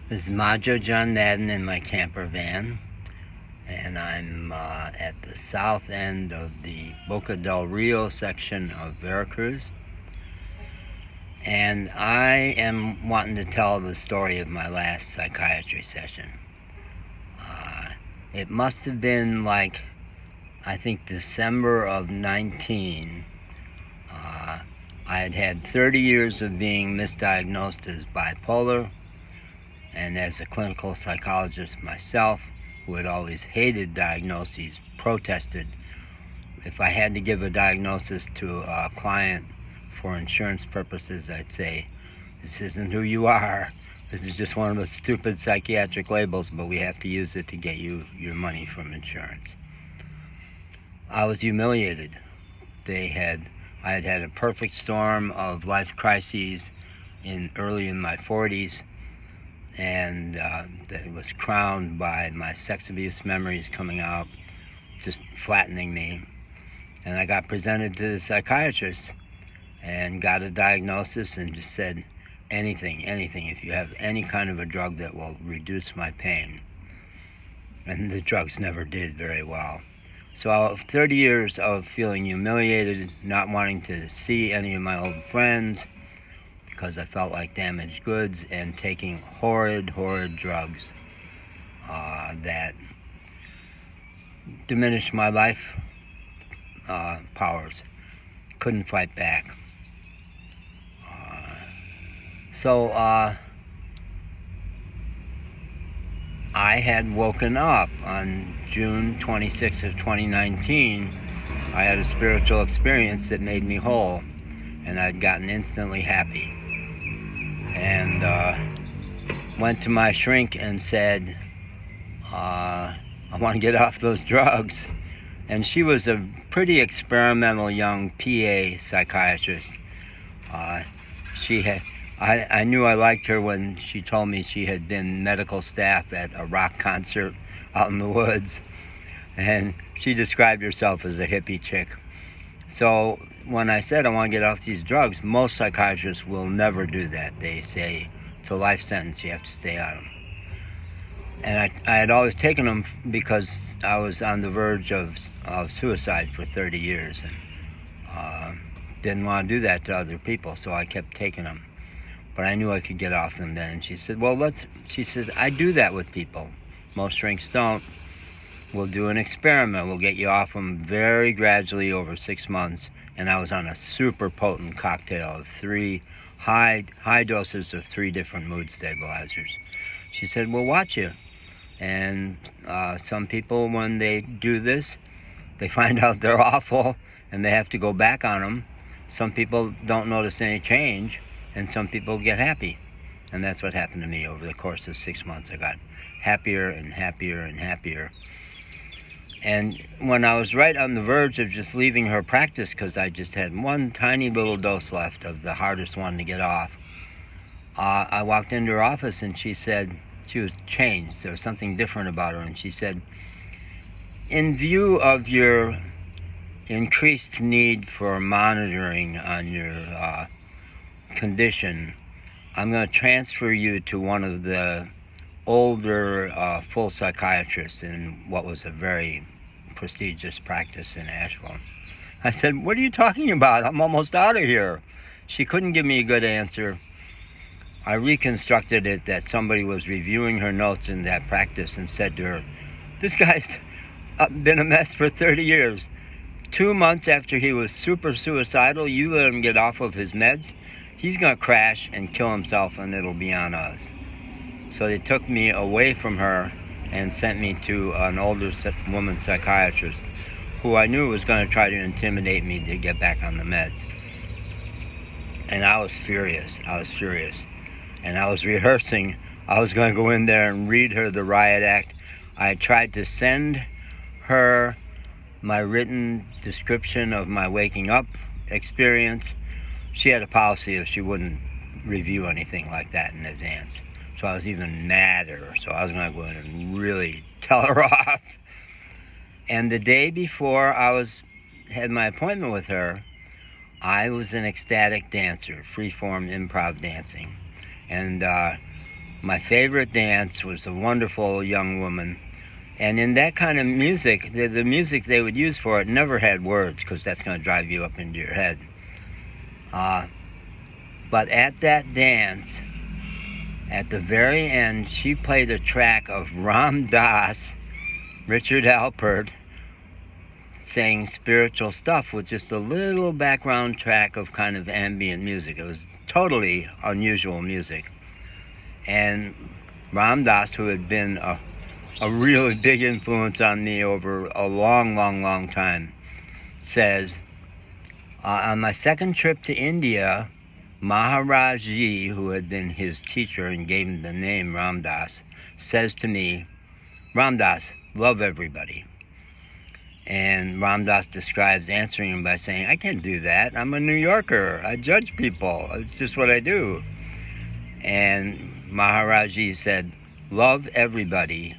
This is Majo John Madden in my camper van, and I'm at the south end of the Boca del Rio section of Veracruz. And I am wanting to tell the story of my last psychiatry session. It must have been like, I think, December of 19. I had had 30 years of being misdiagnosed as bipolar, and as a clinical psychologist myself, who had always hated diagnoses, protested. If I had to give a diagnosis to a client for insurance purposes, I'd say, this isn't who you are. This is just one of the stupid psychiatric labels, but we have to use it to get you your money from insurance. I was humiliated. I had had a perfect storm of life crises early in my 40s, and that was crowned by my sex abuse memories coming out, just flattening me. And I got presented to the psychiatrist and got a diagnosis and just said, anything, if you have any kind of a drug that will reduce my pain. And the drugs never did very well. So 30 years of feeling humiliated, not wanting to see any of my old friends because I felt like damaged goods, and taking horrid drugs that diminished my life powers. Couldn't fight back. So I had woken up on June 26th of 2019. I had a spiritual experience that made me whole, and I'd gotten instantly happy. And went to my shrink and said, I want to get off those drugs. And she was a pretty experimental young PA psychiatrist. I knew I liked her when she told me she had been medical staff at a rock concert out in the woods, and she described herself as a hippie chick. So when I said I want to get off these drugs, most psychiatrists will never do that. They say it's a life sentence, you have to stay on them. And I had always taken them because I was on the verge of suicide for 30 years, and didn't want to do that to other people, so I kept taking them. But I knew I could get off them then. She said, she says, I do that with people. Most shrinks don't. We'll do an experiment. We'll get you off them very gradually over 6 months. And I was on a super potent cocktail of high doses of 3 different mood stabilizers. She said, we'll watch you. And some people, when they do this, they find out they're awful and they have to go back on them. Some people don't notice any change, and some people get happy. And that's what happened to me over the course of 6 months. I got happier and happier and happier. And when I was right on the verge of just leaving her practice, because I just had one tiny little dose left of the hardest one to get off, I walked into her office and she said, she was changed. There was something different about her. And she said, in view of your increased need for monitoring on your condition, I'm going to transfer you to one of the older full psychiatrists in what was a very prestigious practice in Asheville. I said, what are you talking about? I'm almost out of here. She couldn't give me a good answer. I reconstructed it that somebody was reviewing her notes in that practice and said to her, this guy's been a mess for 30 years. 2 months after he was super suicidal, you let him get off of his meds, he's going to crash and kill himself, and it'll be on us. So they took me away from her and sent me to an older woman psychiatrist who I knew was going to try to intimidate me to get back on the meds. And I was furious. And I was rehearsing. I was going to go in there and read her the riot act. I tried to send her my written description of my waking up experience. She had a policy of she wouldn't review anything like that in advance. So I was even madder. So I was going to go in and really tell her off. And the day before had my appointment with her, I was an ecstatic dancer, free-form improv dancing. And My favorite dance was a wonderful young woman. And in that kind of music, the music they would use for it never had words, because that's going to drive you up into your head. But at that dance, at the very end, she played a track of Ram Dass, Richard Alpert, saying spiritual stuff with just a little background track of kind of ambient music. It was totally unusual music. And Ram Dass, who had been a really big influence on me over a long time, says, on my second trip to India, Maharaji, who had been his teacher and gave him the name Ram Dass, says to me, Ram Dass, love everybody. And Ram Dass describes answering him by saying, I can't do that. I'm a New Yorker. I judge people. It's just what I do. And Maharaji said, love everybody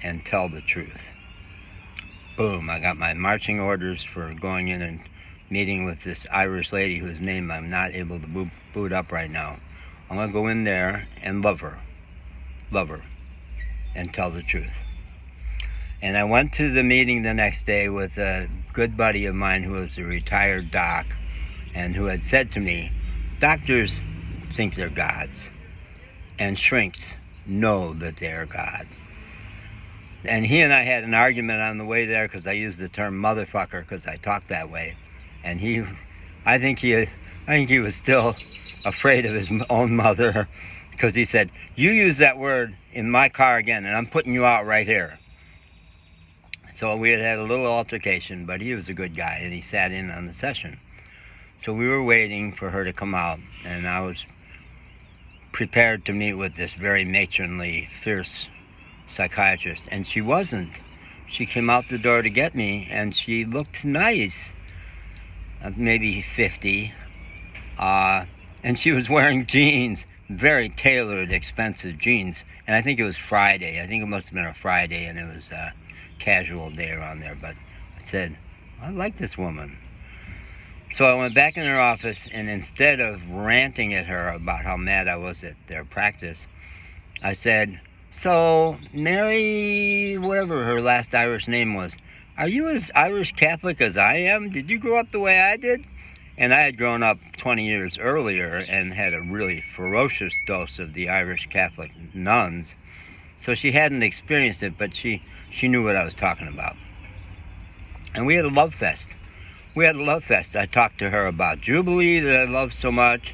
and tell the truth. Boom, I got my marching orders for going in and meeting with this Irish lady whose name I'm not able to boot up right now. I'm going to go in there and love her, and tell the truth. And I went to the meeting the next day with a good buddy of mine who was a retired doc and who had said to me, doctors think they're gods, and shrinks know that they are God. And he and I had an argument on the way there because I used the term motherfucker because I talk that way. And I think he was still afraid of his own mother, because he said, you use that word in my car again and I'm putting you out right here. So we had a little altercation, but he was a good guy and he sat in on the session. So we were waiting for her to come out, and I was prepared to meet with this very matronly, fierce psychiatrist, and she wasn't. She came out the door to get me, and she looked nice, maybe 50, and she was wearing jeans, very tailored, expensive jeans, and I think it was Friday. I think it must have been a Friday, and it was a casual day around there, but I said, I like this woman. So I went back in her office, and instead of ranting at her about how mad I was at their practice, I said, so Mary, whatever her last Irish name was, are you as Irish Catholic as I am? Did you grow up the way I did? And I had grown up 20 years earlier and had a really ferocious dose of the Irish Catholic nuns. So she hadn't experienced it, but she knew what I was talking about. And we had a love fest. I talked to her about Jubilee that I love so much,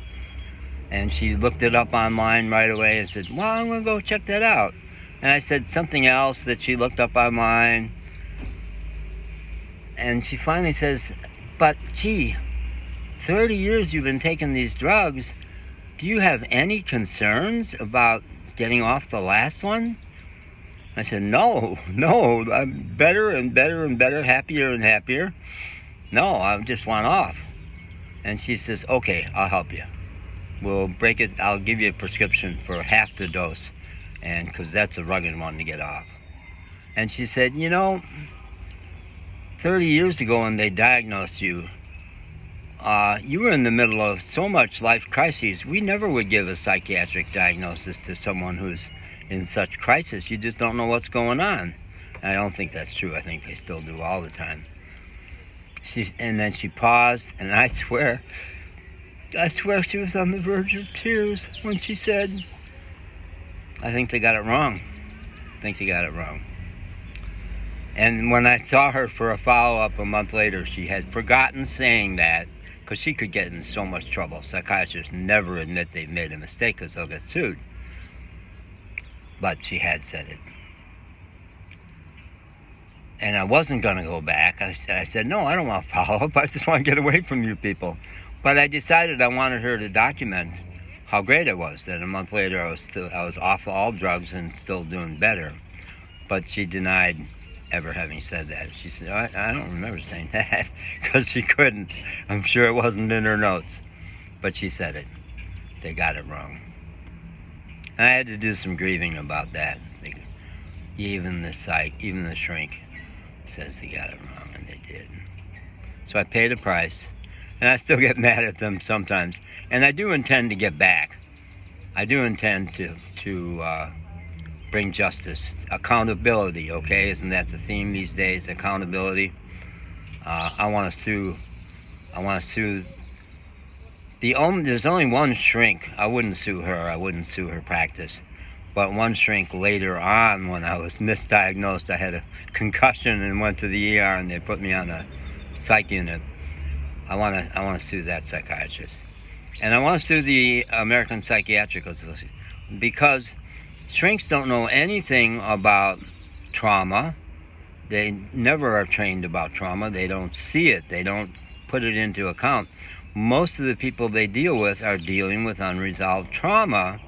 and she looked it up online right away and said, well, I'm going to go check that out. And I said something else that she looked up online, and she finally says, but gee, 30 years you've been taking these drugs. Do you have any concerns about getting off the last one? I said, no, I'm better and better, happier and happier. No, I just want off. And she says, okay, I'll help you. We'll break it. I'll give you a prescription for half the dose, and because that's a rugged one to get off. And she said, 30 years ago when they diagnosed you, you were in the middle of so much life crises. We never would give a psychiatric diagnosis to someone who's in such crisis. You just don't know what's going on. And I don't think that's true. I think they still do all the time. And then she paused, and I swear she was on the verge of tears when she said, I think they got it wrong. And when I saw her for a follow-up a month later, she had forgotten saying that, because she could get in so much trouble. Psychiatrists never admit they've made a mistake because they'll get sued. But she had said it. And I wasn't going to go back. I said, no, I don't want to follow up. I just want to get away from you people. But I decided I wanted her to document how great it was, that a month later I was off all drugs and still doing better. But she denied ever having said that. She said, I don't remember saying that, because she couldn't. I'm sure it wasn't in her notes. But she said it. They got it wrong. And I had to do some grieving about that. Even the shrink says they got it wrong, and they did. So I paid a price, and I still get mad at them sometimes. And I do intend to get back. I do intend to to bring justice, accountability. Okay, isn't that the theme these days? Accountability. I want to sue. I want to sue. There's only one shrink. I wouldn't sue her. I wouldn't sue her practice. But one shrink later on, when I was misdiagnosed, I had a concussion and went to the ER, and they put me on a psych unit. I want to sue that psychiatrist, and I want to sue the American Psychiatric Association, because shrinks don't know anything about trauma. They never are trained about trauma. They don't see it. They don't put it into account. Most of the people they deal with are dealing with unresolved trauma,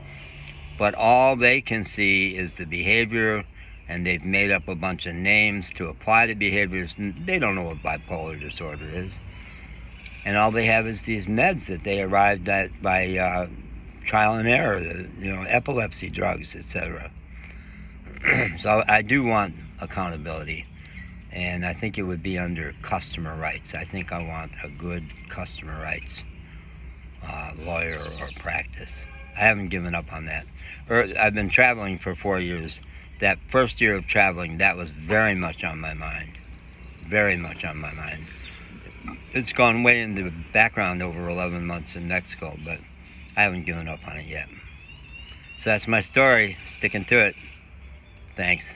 but all they can see is the behavior, and they've made up a bunch of names to apply to behaviors. They don't know what bipolar disorder is. And all they have is these meds that they arrived at by trial and error, epilepsy drugs, etc. So I do want accountability, and I think it would be under customer rights. I think I want a good customer rights lawyer or practice. I haven't given up on that. I've been traveling for 4 years. That first year of traveling, that was very much on my mind. Very much on my mind. It's gone way into the background over 11 months in Mexico, but I haven't given up on it yet. So that's my story. Sticking to it. Thanks.